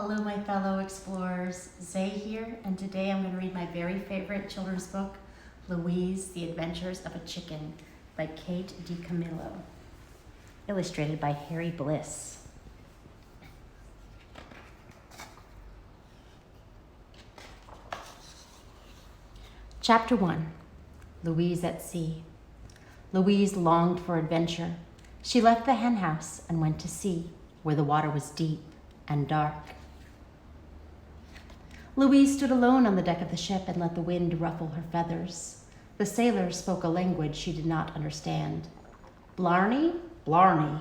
Hello, my fellow explorers. Zay here, and today I'm going to read my very favorite children's book, Louise, The Adventures of a Chicken, by Kate DiCamillo. Illustrated by Harry Bliss. Chapter 1, Louise at Sea. Louise longed for adventure. She left the hen house and went to sea, where the water was deep and dark. Louise stood alone on the deck of the ship and let the wind ruffle her feathers. The sailors spoke a language she did not understand. Blarney, Blarney.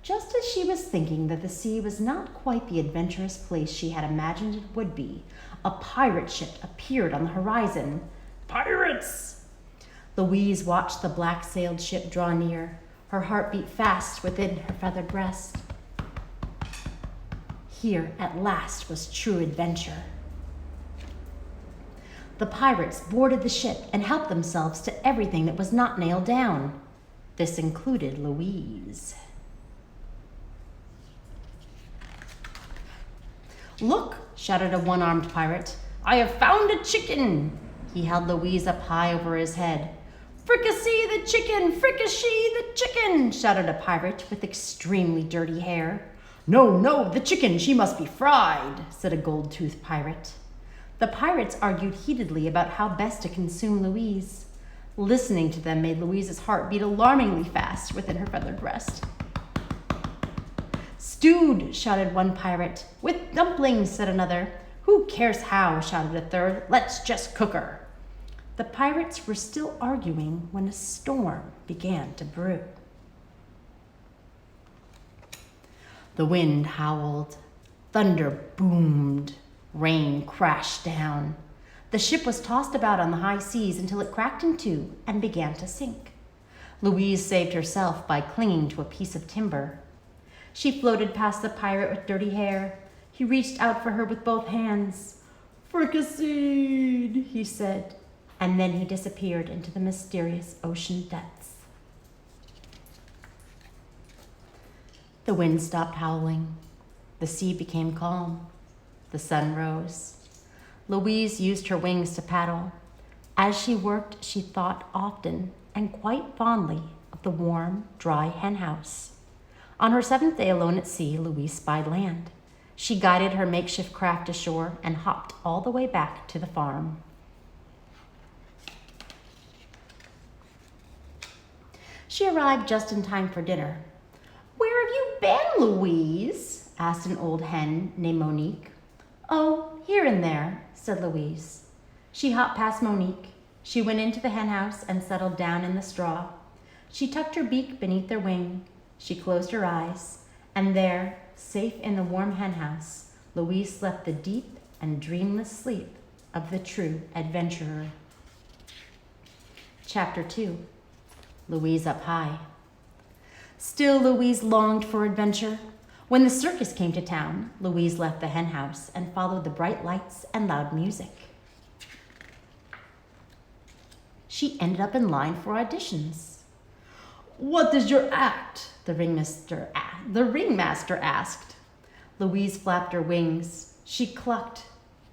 Just as she was thinking that the sea was not quite the adventurous place she had imagined it would be, a pirate ship appeared on the horizon. Pirates! Louise watched the black-sailed ship draw near. Her heart beat fast within her feathered breast. Here, at last, was true adventure. The pirates boarded the ship and helped themselves to everything that was not nailed down. This included Louise. "Look," shouted a one-armed pirate. "I have found a chicken!" He held Louise up high over his head. "Fricassee the chicken! Fricassee the chicken!" shouted a pirate with extremely dirty hair. "No, no, the chicken, she must be fried," said a gold-toothed pirate. The pirates argued heatedly about how best to consume Louise. Listening to them made Louise's heart beat alarmingly fast within her feathered breast. "Stewed," shouted one pirate. "With dumplings," said another. "Who cares how," shouted a third. "Let's just cook her." The pirates were still arguing when a storm began to brew. The wind howled. Thunder boomed. Rain crashed down. The ship was tossed about on the high seas until it cracked in two and began to sink. Louise saved herself by clinging to a piece of timber. She floated past the pirate with dirty hair. He reached out for her with both hands. "Fricasseed," he said, and then he disappeared into the mysterious ocean depths. The wind stopped howling. The sea became calm. The sun rose. Louise used her wings to paddle. As she worked, she thought often and quite fondly of the warm, dry hen house. On her 7th day alone at sea, Louise spied land. She guided her makeshift craft ashore and hopped all the way back to the farm. She arrived just in time for dinner. "Where have you been, Louise?" asked an old hen named Monique. "Oh, here and there," said Louise. She hopped past Monique. She went into the hen house and settled down in the straw. She tucked her beak beneath her wing. She closed her eyes, and there, safe in the warm hen house, Louise slept the deep and dreamless sleep of the true adventurer. Chapter 2, Louise up high. Still Louise longed for adventure. When the circus came to town, Louise left the hen house and followed the bright lights and loud music. She ended up in line for auditions. "What is your act?" the ringmaster asked. Louise flapped her wings. She clucked.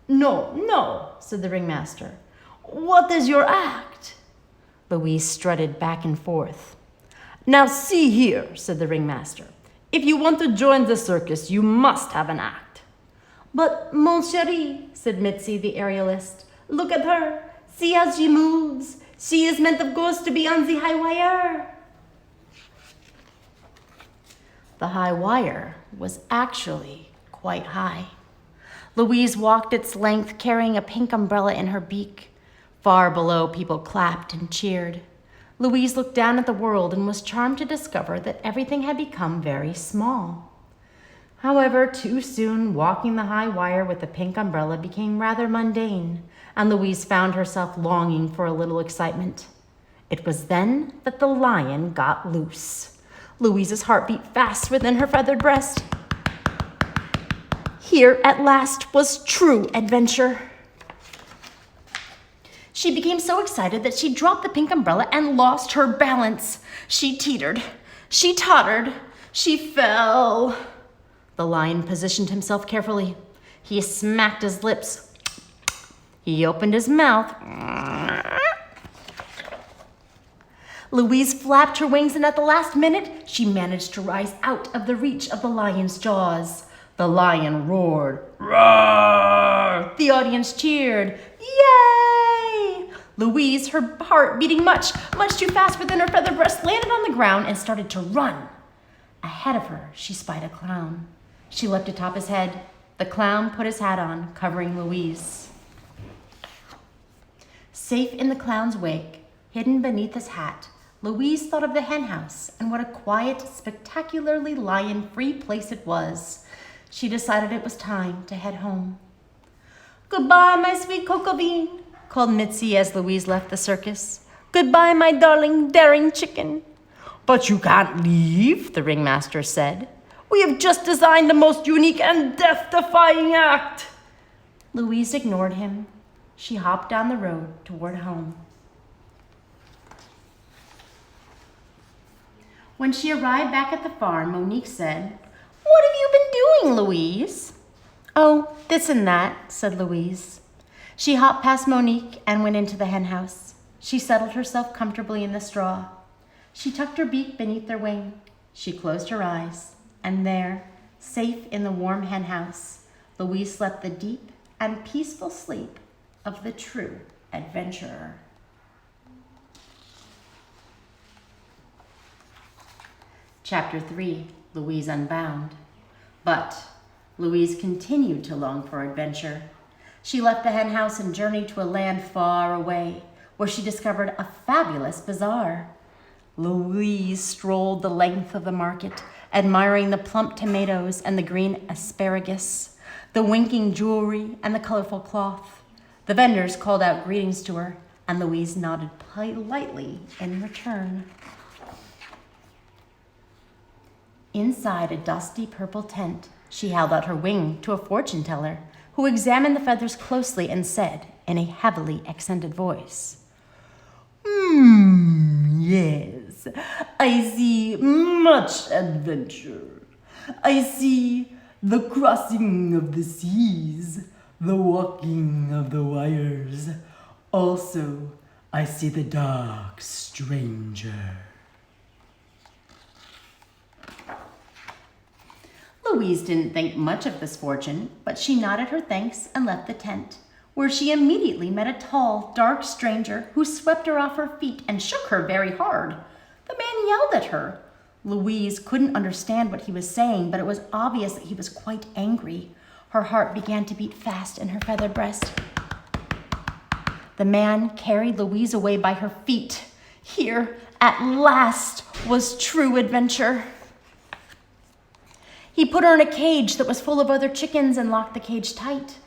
"No, no," said the ringmaster. "What is your act?" Louise strutted back and forth. "Now see here," said the ringmaster. "If you want to join the circus, you must have an act." "But, mon chéri," said Mitzi, the aerialist, "look at her. See how she moves. She is meant, of course, to be on the high wire." The high wire was actually quite high. Louise walked its length carrying a pink umbrella in her beak. Far below, people clapped and cheered. Louise looked down at the world and was charmed to discover that everything had become very small. However, too soon, walking the high wire with the pink umbrella became rather mundane, and Louise found herself longing for a little excitement. It was then that the lion got loose. Louise's heart beat fast within her feathered breast. Here, at last, was true adventure. She became so excited that she dropped the pink umbrella and lost her balance. She teetered, she tottered, she fell. The lion positioned himself carefully. He smacked his lips. He opened his mouth. Louise flapped her wings, and at the last minute, she managed to rise out of the reach of the lion's jaws. The lion roared, "Roar!" The audience cheered, "Yay!" Louise, her heart beating much too fast within her feather breast, landed on the ground and started to run. Ahead of her, she spied a clown. She leapt atop his head. The clown put his hat on, covering Louise. Safe in the clown's wake, hidden beneath his hat, Louise thought of the hen house and what a quiet, spectacularly lion-free place it was. She decided it was time to head home. "Goodbye, my sweet cocoa bean," called Mitzi as Louise left the circus. "Goodbye, my darling, daring chicken." "But you can't leave," the ringmaster said. "We have just designed the most unique and death-defying act." Louise ignored him. She hopped down the road toward home. When she arrived back at the farm, Monique said, "What have you been doing, Louise?" "Oh, this and that," said Louise. She hopped past Monique and went into the hen house. She settled herself comfortably in the straw. She tucked her beak beneath her wing. She closed her eyes, and there, safe in the warm hen house, Louise slept the deep and peaceful sleep of the true adventurer. Chapter 3, Louise Unbound. But Louise continued to long for adventure. She left the hen house and journeyed to a land far away, where she discovered a fabulous bazaar. Louise strolled the length of the market, admiring the plump tomatoes and the green asparagus, the winking jewelry and the colorful cloth. The vendors called out greetings to her, and Louise nodded politely in return. Inside a dusty purple tent, she held out her wing to a fortune teller, who examined the feathers closely and said in a heavily accented voice, Yes, I see much adventure. I see the crossing of the seas, the walking of the wires. Also, I see the dark stranger." Louise didn't think much of this fortune, but she nodded her thanks and left the tent, where she immediately met a tall, dark stranger who swept her off her feet and shook her very hard. The man yelled at her. Louise couldn't understand what he was saying, but it was obvious that he was quite angry. Her heart began to beat fast in her feathered breast. The man carried Louise away by her feet. Here, at last, was true adventure. He put her in a cage that was full of other chickens and locked the cage tight.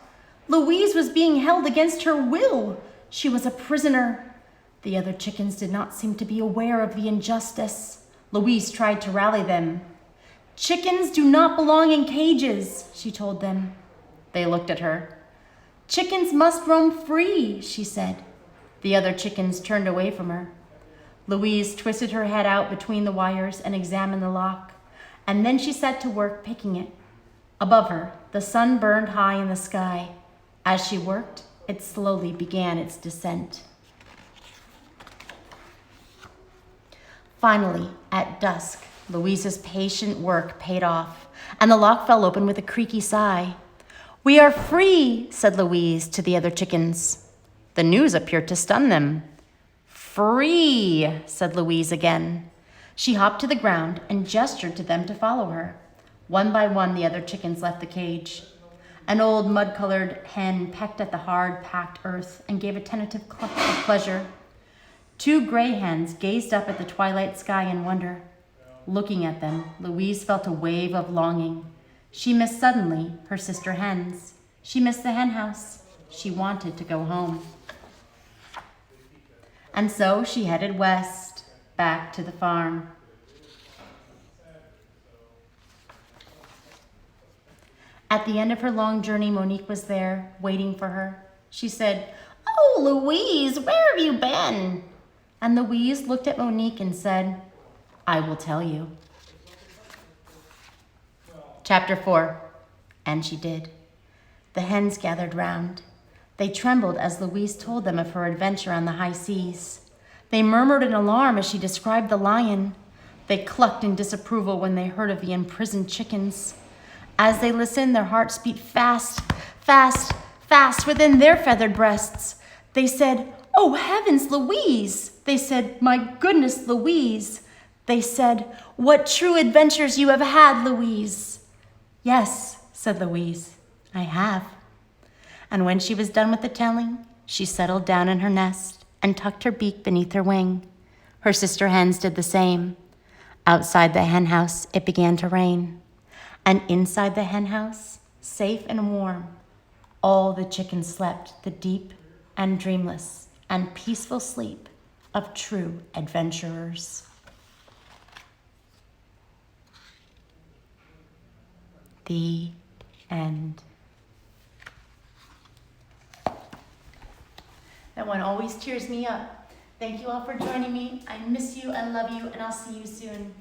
Louise was being held against her will. She was a prisoner. The other chickens did not seem to be aware of the injustice. Louise tried to rally them. "Chickens do not belong in cages," she told them. They looked at her. "Chickens must roam free," she said. The other chickens turned away from her. Louise twisted her head out between the wires and examined the lock, and then she set to work picking it. Above her, the sun burned high in the sky. As she worked, it slowly began its descent. Finally, at dusk, Louise's patient work paid off, and the lock fell open with a creaky sigh. "We are free," said Louise to the other chickens. The news appeared to stun them. "Free," said Louise again. She hopped to the ground and gestured to them to follow her. One by one, the other chickens left the cage. An old mud-colored hen pecked at the hard-packed earth and gave a tentative cluck of pleasure. Two gray hens gazed up at the twilight sky in wonder. Looking at them, Louise felt a wave of longing. She missed suddenly her sister hens. She missed the hen house. She wanted to go home. And so she headed west, back to the farm. At the end of her long journey, Monique was there, waiting for her. She said, "Oh, Louise, where have you been?" And Louise looked at Monique and said, "I will tell you." Chapter 4. And she did. The hens gathered round. They trembled as Louise told them of her adventure on the high seas. They murmured in alarm as she described the lion. They clucked in disapproval when they heard of the imprisoned chickens. As they listened, their hearts beat fast, fast, fast within their feathered breasts. They said, "Oh, heavens, Louise!" They said, "My goodness, Louise!" They said, "What true adventures you have had, Louise!" "Yes," said Louise, "I have." And when she was done with the telling, she settled down in her nest and tucked her beak beneath her wing. Her sister hens did the same. Outside the hen house, it began to rain. And inside the hen house, safe and warm, all the chickens slept the deep and dreamless and peaceful sleep of true adventurers. The end. That one always cheers me up. Thank you all for joining me. I miss you and love you, and I'll see you soon.